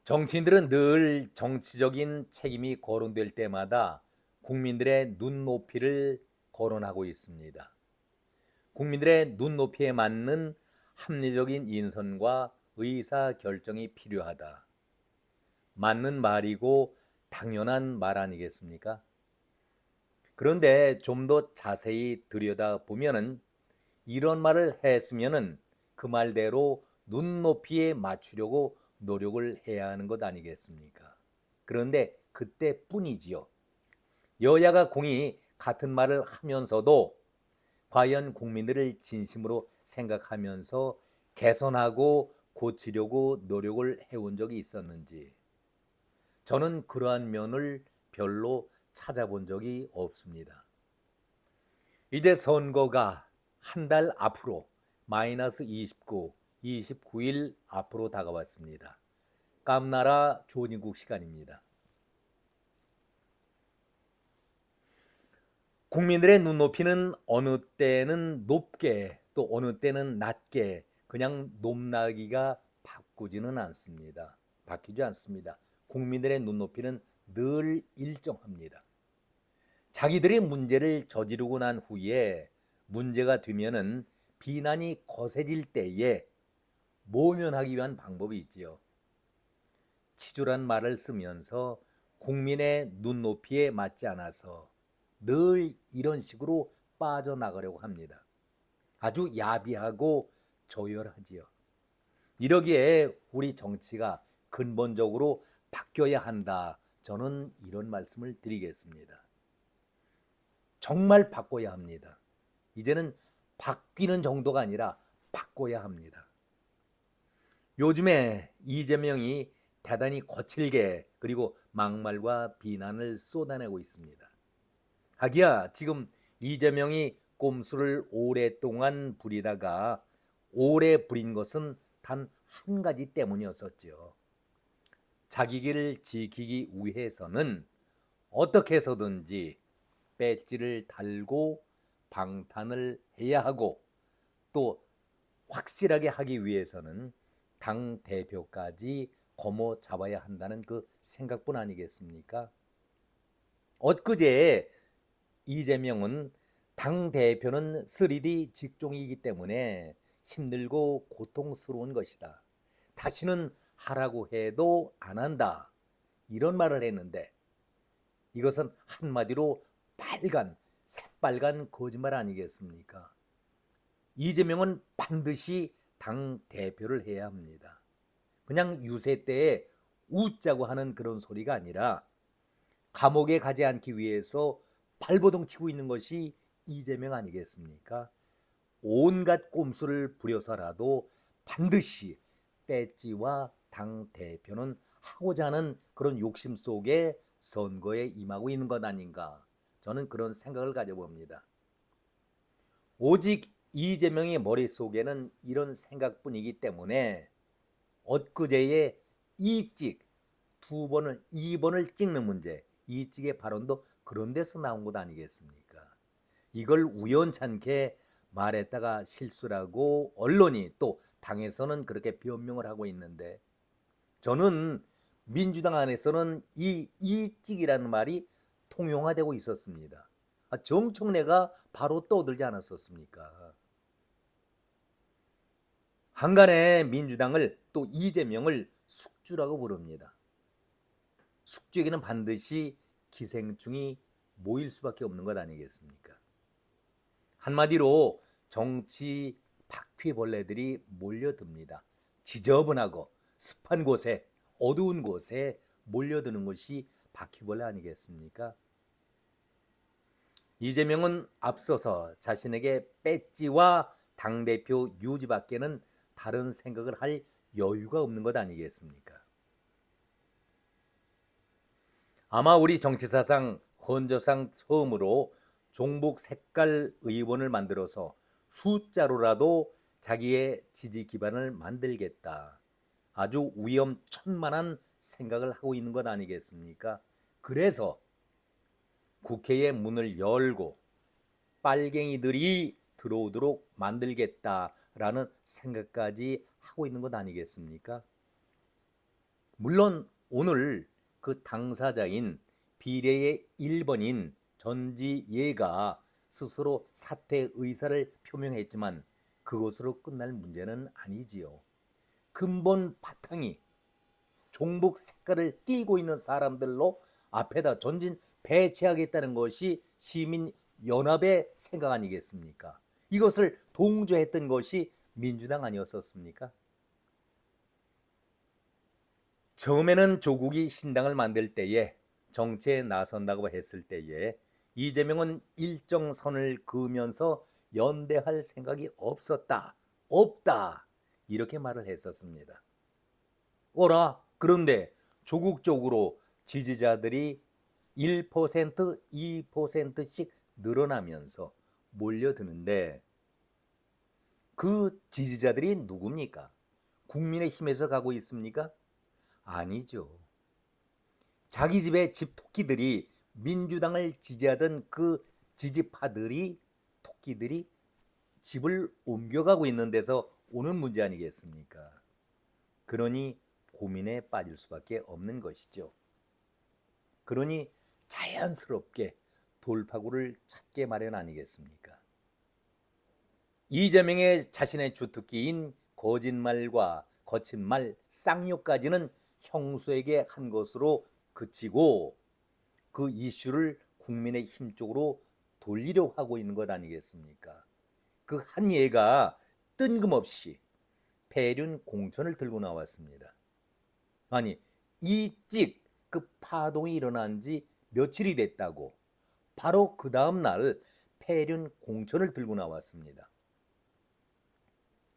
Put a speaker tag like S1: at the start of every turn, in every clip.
S1: 정치인들은 늘 정치적인 책임이 거론될 때마다 국민들의 눈높이를 거론하고 있습니다. 국민들의 눈높이에 맞는 합리적인 인선과 의사 결정이 필요하다. 맞는 말이고 당연한 말 아니겠습니까? 그런데 좀 더 자세히 들여다보면은 이런 말을 했으면은 그 말대로 눈높이에 맞추려고 노력을 해야 하는 것 아니겠습니까? 그런데 그때뿐이지요. 여야가 공이 같은 말을 하면서도 과연 국민들을 진심으로 생각하면서 개선하고 고치려고 노력을 해온 적이 있었는지 저는 그러한 면을 별로 찾아본 적이 없습니다. 이제 선거가 한 달 앞으로 마이너스 29일 앞으로 다가왔습니다. 깜나라 조진국 시간입니다. 국민들의 눈높이는 어느 때는 높게 또 어느 때는 낮게 그냥 높낮이가 바뀌지 않습니다. 국민들의 눈높이는 늘 일정합니다. 자기들의 문제를 저지르고 난 후에 문제가 되면은 비난이 거세질 때에 모면하기 위한 방법이 있지요. 치졸한 말을 쓰면서 국민의 눈높이에 맞지 않아서 늘 이런 식으로 빠져나가려고 합니다. 아주 야비하고 저열하지요. 이러기에 우리 정치가 근본적으로 바뀌어야 한다. 저는 이런 말씀을 드리겠습니다. 정말 바꿔야 합니다. 이제는 바뀌는 정도가 아니라 바꿔야 합니다. 요즘에 이재명이 대단히 거칠게 그리고 막말과 비난을 쏟아내고 있습니다. 하기야 지금 이재명이 꼼수를 오랫동안 부리다가 오래 부린 것은 단 한 가지 때문이었었죠. 자기 길을 지키기 위해서는 어떻게 해서든지 배지를 달고 방탄을 해야 하고 또 확실하게 하기 위해서는 당 대표까지 거머 잡아야 한다는 그 생각뿐 아니겠습니까? 엊그제 이재명은 당 대표는 3D 직종이기 때문에 힘들고 고통스러운 것이다. 다시는 하라고 해도 안 한다. 이런 말을 했는데 이것은 한마디로 새빨간 거짓말 아니겠습니까? 이재명은 반드시 당 대표를 해야 합니다. 그냥 유세 때에 웃자고 하는 그런 소리가 아니라 감옥에 가지 않기 위해서 발버둥 치고 있는 것이 이재명 아니겠습니까? 온갖 꼼수를 부려서라도 반드시 배지와 당 대표는 하고자 하는 그런 욕심 속에 선거에 임하고 있는 것 아닌가, 저는 그런 생각을 가져봅니다. 오직 이재명의 머릿속에는 이런 생각뿐이기 때문에 엊그제의 이찍 2번을 찍는 문제, 이찍의 발언도 그런 데서 나온 것 아니겠습니까? 이걸 우연찮게 말했다가 실수라고 언론이 또 당에서는 그렇게 변명을 하고 있는데 저는 민주당 안에서는 이 이찍이라는 말이 통용화되고 있었습니다. 정청래가 바로 떠들지 않았었습니까? 한간에 민주당을 또 이재명을 숙주라고 부릅니다. 숙주에게는 반드시 기생충이 모일 수밖에 없는 것 아니겠습니까? 한마디로 정치 바퀴벌레들이 몰려듭니다. 지저분하고 습한 곳에, 어두운 곳에 몰려드는 것이 바퀴벌레 아니겠습니까? 이재명은 앞서서 자신에게 배지와 당대표 유지밖에는 다른 생각을 할 여유가 없는 것 아니겠습니까? 아마 우리 정치사상 헌조상 처음으로 종북 색깔 의원을 만들어서 숫자로라도 자기의 지지 기반을 만들겠다. 아주 위험천만한 생각을 하고 있는 것 아니겠습니까? 그래서 국회의 문을 열고 빨갱이들이 들어오도록 만들겠다라는 생각까지 하고 있는 것 아니겠습니까? 물론 오늘 그 당사자인 비례의 1번인 전지예가 스스로 사퇴 의사를 표명했지만 그것으로 끝날 문제는 아니지요. 근본 바탕이 종북 색깔을 띠고 있는 사람들로 앞에다 전진 배치하겠다는 것이 시민연합의 생각 아니겠습니까? 이것을 동조했던 것이 민주당 아니었었습니까? 처음에는 조국이 신당을 만들 때에 정치에 나선다고 했을 때에 이재명은 일정 선을 그으면서 연대할 생각이 없다 이렇게 말을 했었습니다. 그런데 조국 쪽으로 지지자들이 1%, 2%씩 늘어나면서 몰려드는데 그 지지자들이 누굽니까? 국민의힘에서 가고 있습니까? 아니죠. 자기 집의 집토끼들이 민주당을 지지하던 그 지지파들이 토끼들이 집을 옮겨가고 있는 데서 오는 문제 아니겠습니까? 그러니 고민에 빠질 수밖에 없는 것이죠. 그러니 자연스럽게 돌파구를 찾게 마련 아니겠습니까? 이재명의 자신의 주특기인 거짓말과 거친 말, 쌍욕까지는 형수에게 한 것으로 그치고 그 이슈를 국민의힘 쪽으로 돌리려고 하고 있는 것 아니겠습니까? 그 한 예가 뜬금없이 폐륜 공천을 들고 나왔습니다. 아니, 일찍 그 파동이 일어난 지 며칠이 됐다고 바로 그 다음 날 폐륜 공천을 들고 나왔습니다.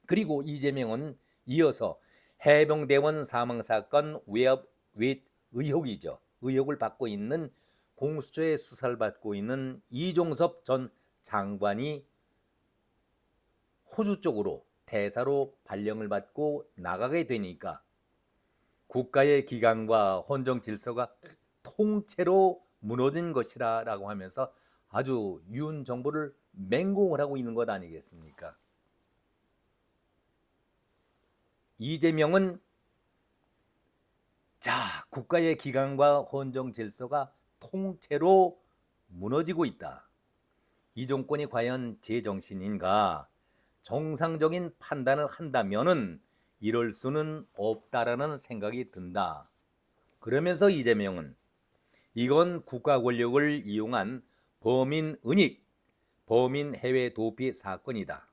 S1: 그리고 이재명은 이어서 해병대원 사망사건 외압 의혹이죠. 의혹을 받고 있는 공수처의 수사를 받고 있는 이종섭 전 장관이 호주 쪽으로 대사로 발령을 받고 나가게 되니까 국가의 기강과 헌정 질서가 통째로 무너진 것이라고 하면서 아주 윤 정부를 맹공을 하고 있는 것 아니겠습니까? 이재명은 국가의 기강과 헌정 질서가 통째로 무너지고 있다. 이 정권이 과연 제정신인가? 정상적인 판단을 한다면은 이럴 수는 없다라는 생각이 든다. 그러면서 이재명은 이건 국가 권력을 이용한 범인 은닉, 범인 해외 도피 사건이다.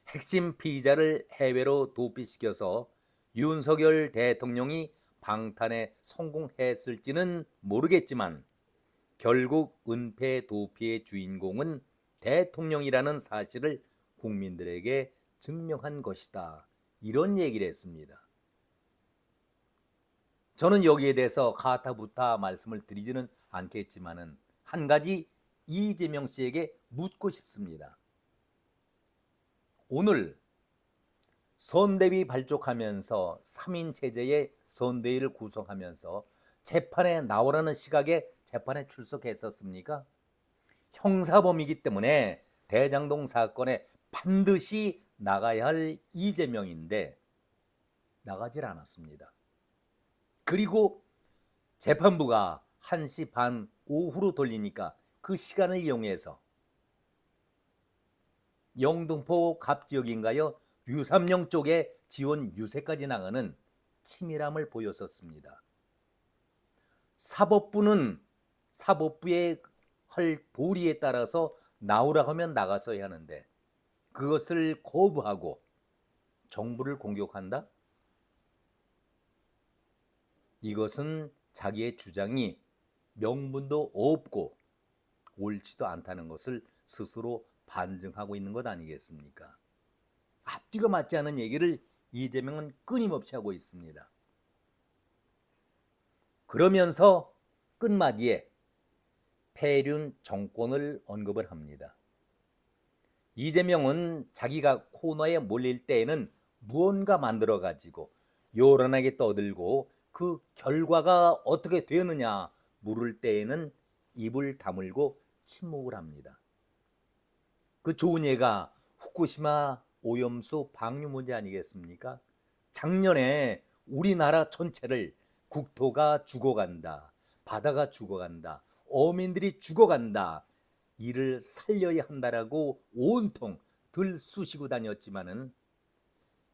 S1: 핵심 피의자를 해외로 도피시켜서 윤석열 대통령이 방탄에 성공했을지는 모르겠지만 결국 은폐 도피의 주인공은 대통령이라는 사실을 국민들에게 증명한 것이다. 이런 얘기를 했습니다. 저는 여기에 대해서 가타부타 말씀을 드리지는 않겠지만은 한 가지 이재명 씨에게 묻고 싶습니다. 오늘 선대위 발족하면서 3인 체제의 선대위를 구성하면서 재판에 나오라는 시각에 재판에 출석했었습니까? 형사범이기 때문에 대장동 사건에 반드시 나가야 할 이재명인데 나가질 않았습니다. 그리고 재판부가 1시 반 오후로 돌리니까 그 시간을 이용해서 영등포 갑지역인가요? 유삼령 쪽에 지원 유세까지 나가는 치밀함을 보였었습니다. 사법부의 할 도리에 따라서 나오라 하면 나갔어야 하는데 그것을 거부하고 정부를 공격한다? 이것은 자기의 주장이 명분도 없고 옳지도 않다는 것을 스스로 반증하고 있는 것 아니겠습니까? 앞뒤가 맞지 않은 얘기를 이재명은 끊임없이 하고 있습니다. 그러면서 끝마디에 폐륜 정권을 언급을 합니다. 이재명은 자기가 코너에 몰릴 때에는 무언가 만들어가지고 요란하게 떠들고 그 결과가 어떻게 되느냐 물을 때에는 입을 다물고 침묵을 합니다. 그 좋은 예가 후쿠시마 오염수 방류 문제 아니겠습니까? 작년에 우리나라 전체를 국토가 죽어간다, 바다가 죽어간다, 어민들이 죽어간다, 이를 살려야 한다라고 온통 들쑤시고 다녔지만은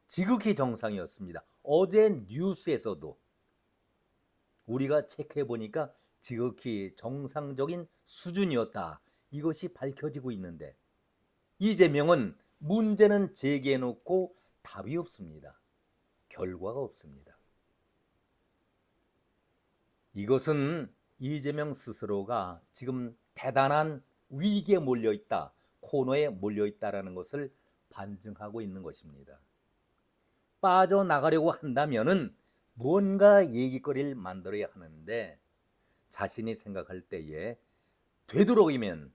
S1: 지극히 정상이었습니다. 어제 뉴스에서도 우리가 체크해 보니까 지극히 정상적인 수준이었다, 이것이 밝혀지고 있는데 이재명은 문제는 제기해 놓고 답이 없습니다. 결과가 없습니다. 이것은 이재명 스스로가 지금 대단한 위기에 몰려있다, 코너에 몰려있다라는 것을 반증하고 있는 것입니다. 빠져나가려고 한다면은 뭔가 얘기거리를 만들어야 하는데 자신이 생각할 때에 되도록이면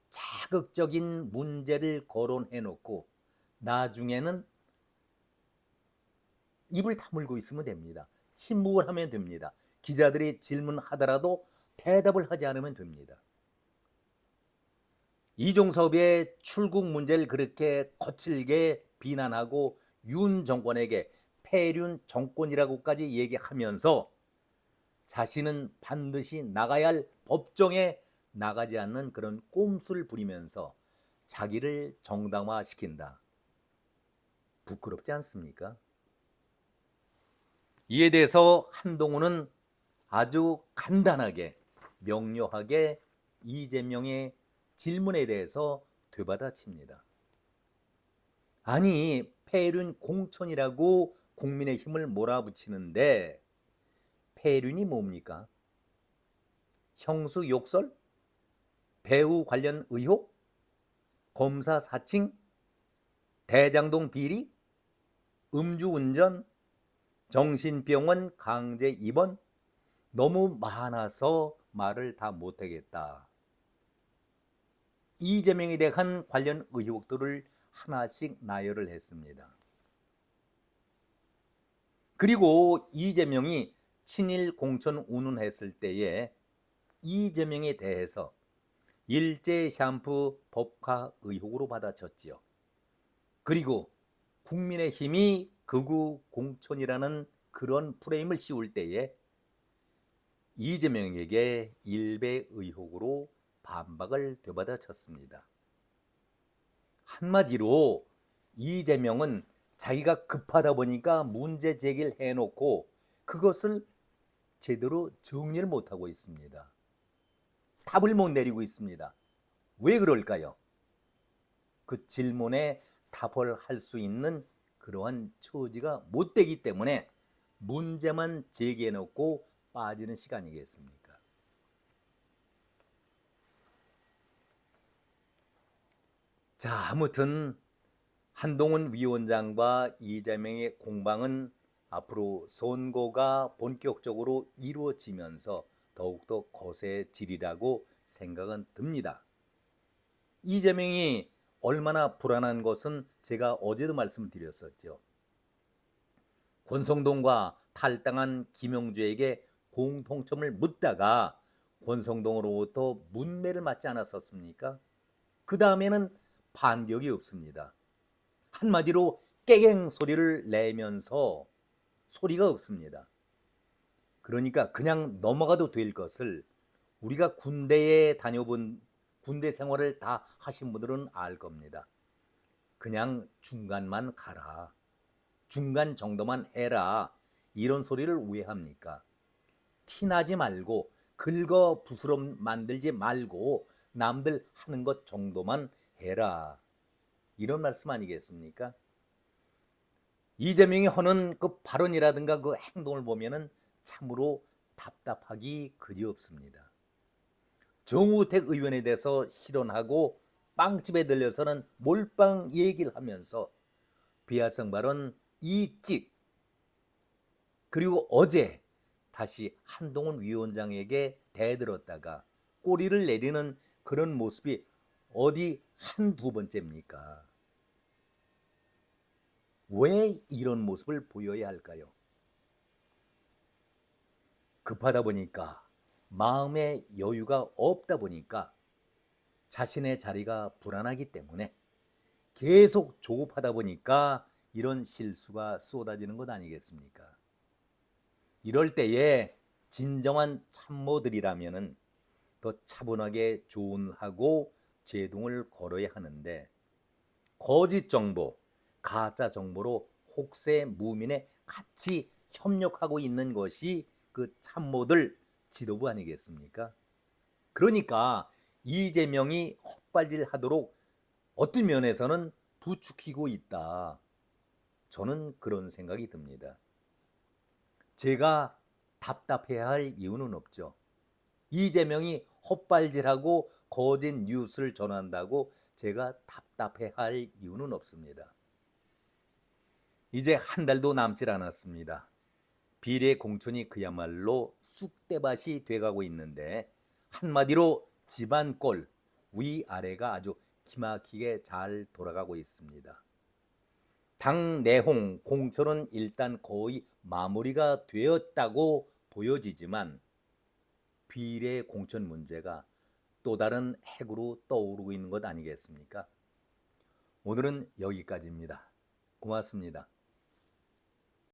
S1: 자극적인 문제를 거론해 놓고 나중에는 입을 다물고 있으면 됩니다. 침묵을 하면 됩니다. 기자들이 질문하더라도 대답을 하지 않으면 됩니다. 이종섭의 출국 문제를 그렇게 거칠게 비난하고 윤 정권에게 폐륜 정권이라고까지 얘기하면서 자신은 반드시 나가야 할 법정에 나가지 않는 그런 꼼수를 부리면서 자기를 정당화시킨다. 부끄럽지 않습니까? 이에 대해서 한동훈은 아주 간단하게 명료하게 이재명의 질문에 대해서 되받아칩니다. 아니, 폐륜 공천이라고 국민의힘을 몰아붙이는데 폐륜이 뭡니까? 형수 욕설? 배우 관련 의혹? 검사 사칭? 대장동 비리? 음주운전? 정신병원 강제 입원? 너무 많아서 말을 다 못하겠다. 이재명에 대한 관련 의혹들을 하나씩 나열을 했습니다. 그리고 이재명이 친일 공천 운운했을 때에 이재명에 대해서 일제 샴푸 법화 의혹으로 받아쳤지요. 그리고 국민의힘이 극우 공천이라는 그런 프레임을 씌울 때에 이재명에게 일배 의혹으로 반박을 되받아쳤습니다. 한마디로 이재명은 자기가 급하다 보니까 문제 제기를 해놓고 그것을 제대로 정리를 못하고 있습니다. 답을 못 내리고 있습니다. 왜 그럴까요? 그 질문에 답을 할 수 있는 그러한 처지가 못 되기 때문에 문제만 제기해놓고 빠지는 시간이겠습니까? 자, 아무튼 한동훈 위원장과 이재명의 공방은 앞으로 선거가 본격적으로 이루어지면서 더욱더 거세지리라고 생각은 듭니다. 이재명이 얼마나 불안한 것은 제가 어제도 말씀드렸었죠. 권성동과 탈당한 김영주에게 공통점을 묻다가 권성동으로부터 문매를 맞지 않았었습니까? 그 다음에는 반격이 없습니다. 한마디로 깨갱 소리를 내면서 소리가 없습니다. 그러니까 그냥 넘어가도 될 것을 우리가 군대에 다녀본 군대 생활을 다 하신 분들은 알 겁니다. 그냥 중간만 가라, 중간 정도만 해라, 이런 소리를 왜 합니까? 티나지 말고 긁어 부스럼 만들지 말고 남들 하는 것 정도만 해라, 이런 말씀 아니겠습니까? 이재명이 하는 그 발언이라든가 그 행동을 보면은 참으로 답답하기 그지없습니다. 정우택 의원에 대해서 실언하고 빵집에 들려서는 몰빵 얘기를 하면서 비하성 발언 이찍, 그리고 어제 다시 한동훈 위원장에게 대들었다가 꼬리를 내리는 그런 모습이 어디 한두 번째입니까? 왜 이런 모습을 보여야 할까요? 급하다 보니까, 마음의 여유가 없다 보니까, 자신의 자리가 불안하기 때문에 계속 조급하다 보니까 이런 실수가 쏟아지는 것 아니겠습니까? 이럴 때에 진정한 참모들이라면은 더 차분하게 조언하고 제동을 걸어야 하는데 거짓 정보, 가짜 정보로 혹세 무민에 같이 협력하고 있는 것이 그 참모들 지도부 아니겠습니까? 그러니까 이재명이 헛발질하도록 어떤 면에서는 부추기고 있다. 저는 그런 생각이 듭니다. 제가 답답해야 할 이유는 없죠. 이재명이 헛발질하고 거짓 뉴스를 전한다고 제가 답답해 할 이유는 없습니다. 이제 한 달도 남질 않았습니다. 비례 공천이 그야말로 쑥대밭이 돼가고 있는데 한마디로 집안꼴 위아래가 아주 기막히게 잘 돌아가고 있습니다. 당 내홍 공천은 일단 거의 마무리가 되었다고 보여지지만 비례 공천 문제가 또 다른 핵으로 떠오르고 있는 것 아니겠습니까? 오늘은 여기까지입니다. 고맙습니다.